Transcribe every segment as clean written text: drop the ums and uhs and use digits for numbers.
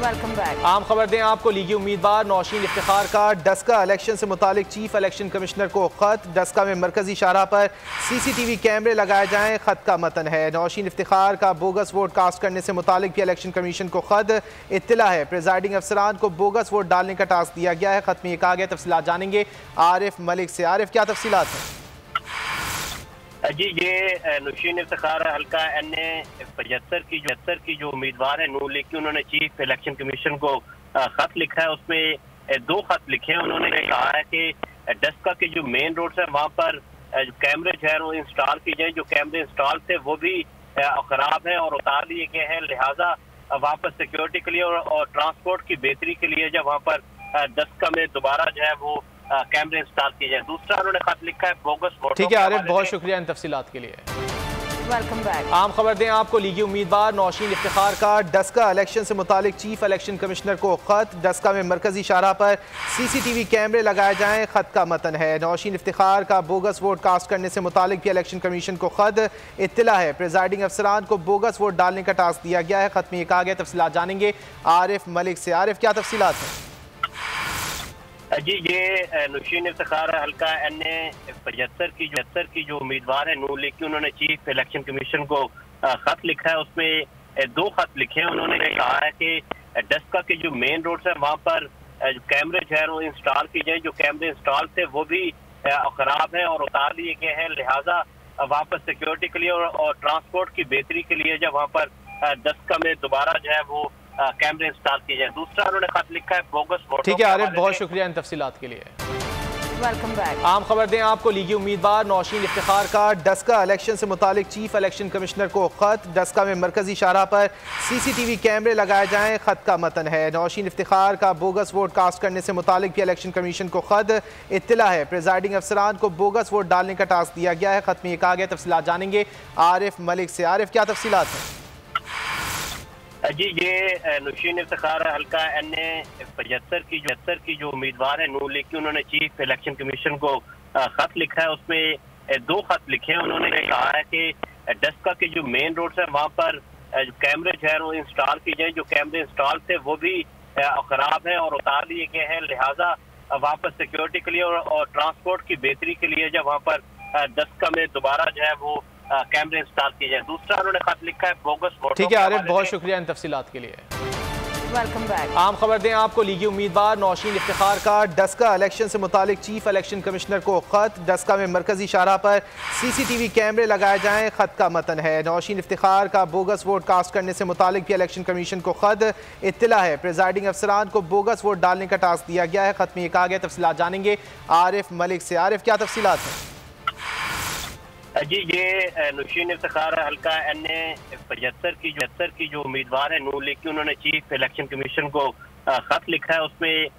Welcome back. आम खबर दें आपको, लीगी उम्मीदवार नौशीन इफ्तिखार का डस्का इलेक्शन से मुतालिक चीफ इलेक्शन कमिश्नर को खत। डस्का में मरकजी शाहराह पर CCTV कैमरे लगाए जाएं। खत का मतन है, नौशीन इफ्तिखार का बोगस वोट कास्ट करने से मुतालिक भी इलेक्शन कमीशन को खत। इत्तला है, प्रिजाइडिंग अफसरान को बोगस वोट डालने का टास्क दिया गया है। खत में ये कहा गया, तफसीलात जानेंगे आरिफ मलिक से। आरिफ, क्या तफसीलात हैं? जी, ये नौशीन इफ्तिखार हल्का NA 75 की जो उम्मीदवार है नून लीग की, उन्होंने चीफ इलेक्शन कमीशन को खत लिखा है। उसमें 2 खत लिखे हैं। उन्होंने कहा है कि डस्का के जो मेन रोड है वहाँ पर जो कैमरे जो है वो इंस्टॉल किए जाए। जो कैमरे इंस्टॉल थे वो भी खराब है और उतार दिए गए हैं। लिहाजा वहाँ पर सिक्योरिटी के लिए और ट्रांसपोर्ट की बेहतरी के लिए जब वहाँ पर डस्का में दोबारा जो है वो कैमरे इंस्टॉल किए जाए। दूसरा उन्होंने खत लिखा है बोगस वोटों। ठीक है आरिफ, बहुत शुक्रिया इन तफसीलात के लिए। Welcome back. आम खबर दें आपको, लीगी उम्मीदवार नौशीन इफ्तिखार का डस्का इलेक्शन से मुतालिक चीफ इलेक्शन कमिश्नर को खत। डस्का में मरकजी शाहराह पर CCTV कैमरे लगाए जाएं। खत का मतन है, नौशीन इफ्तिखार का बोगस वोट कास्ट करने से मुतालिक भी इलेक्शन कमीशन को खत। इत्तला है, प्रिजाइडिंग अफसरान को बोगस वोट डालने का टास्क दिया गया है। खत में ये कहा गया, तफसीलात जानेंगे आरिफ मलिक से। आरिफ, क्या तफसीलात हैं? जी, ये नौशीन इफ्तिखार हल्का NA 75 की जो उम्मीदवार है नून लीग की, उन्होंने चीफ इलेक्शन कमीशन को खत लिखा है। उसमें 2 खत लिखे हैं। उन्होंने कहा है कि डस्का के जो मेन रोड है वहाँ पर जो कैमरे जो है वो इंस्टॉल किए जाए। जो कैमरे इंस्टॉल थे वो भी खराब है और उतार दिए गए हैं। लिहाजा वहाँ पर सिक्योरिटी के लिए और ट्रांसपोर्ट की बेहतरी के लिए जब वहाँ पर डस्का में दोबारा जो है वो कैमरे इंस्टॉल किए जाए। दूसरा उन्होंने खत लिखा है बोगस वोटों। ठीक है आरिफ, बहुत शुक्रिया इन तफसीलात के लिए। Welcome back. आम खबर दें आपको, लीगी उम्मीदवार नौशीन इफ्तिखार का डस्का इलेक्शन से मुतालिक चीफ इलेक्शन कमिश्नर को खत। डस्का में मरकजी शाहराह पर CCTV कैमरे लगाए जाएं। खत का मतन है, नौशीन इफ्तिखार का बोगस वोट कास्ट करने से मुतालिक भी इलेक्शन कमीशन को खत। इत्तला है, प्रिजाइडिंग अफसरान को बोगस वोट डालने का टास्क दिया गया है। खत में ये कहा गया, तफसीलात जानेंगे आरिफ मलिक से। आरिफ, क्या तफसीलात हैं? जी, ये नौशीन इफ्तिखार हल्का NA 75 की जो उम्मीदवार है नून लीग की, उन्होंने चीफ इलेक्शन कमीशन को खत लिखा है। उसमें 2 खत लिखे हैं। उन्होंने कहा है कि डस्का के जो मेन रोड है वहाँ पर जो कैमरे जो है वो इंस्टॉल किए जाए। जो कैमरे इंस्टॉल थे वो भी खराब है और उतार दिए गए हैं। लिहाजा वहाँ पर सिक्योरिटी के लिए और ट्रांसपोर्ट की बेहतरी के लिए जब वहाँ पर डस्का में दोबारा जो है वो कैमरे इंस्टॉल किए जाए। दूसरा उन्होंने खत लिखा है बोगस वोटों। ठीक है आरिफ, बहुत शुक्रिया इन तफसीलात के लिए। Welcome back. आम खबर दें आपको, लीगी उम्मीदवार नौशीन इफ्तिखार का डस्का इलेक्शन से मुतालिक चीफ इलेक्शन कमिश्नर को खत। डस्का में मरकजी शाहराह पर CCTV कैमरे लगाए जाएं। खत का मतन है, नौशीन इफ्तिखार का बोगस वोट कास्ट करने से मुतालिक भी इलेक्शन कमीशन को खत। इत्तला है, प्रिजाइडिंग अफसरान को बोगस वोट डालने का टास्क दिया गया है। खत में ये कहा गया, तफसीलात जानेंगे आरिफ मलिक से। आरिफ, क्या तफसीलात हैं? जी, ये नौशीन इफ्तिखार हल्का NA 75 की जो उम्मीदवार है नून लीग की, उन्होंने चीफ इलेक्शन कमीशन को खत लिखा है। उसमें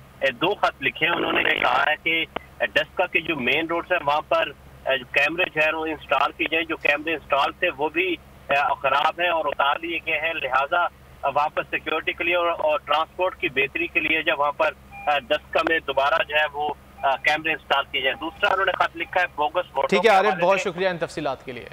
2 खत लिखे हैं। उन्होंने कहा है कि डस्का के जो मेन रोड है वहाँ पर जो कैमरे जो है वो इंस्टॉल किए जाए। जो कैमरे इंस्टॉल थे वो भी खराब है और उतार दिए गए हैं। लिहाजा वहाँ पर सिक्योरिटी के लिए और ट्रांसपोर्ट की बेहतरी के लिए जब वहाँ पर डस्का में दोबारा जो है वो कैमरे इंस्टॉल किए जाए। दूसरा उन्होंने खत लिखा है बोगस वोटों। ठीक है आरिफ, बहुत शुक्रिया इन तफसीलात के लिए।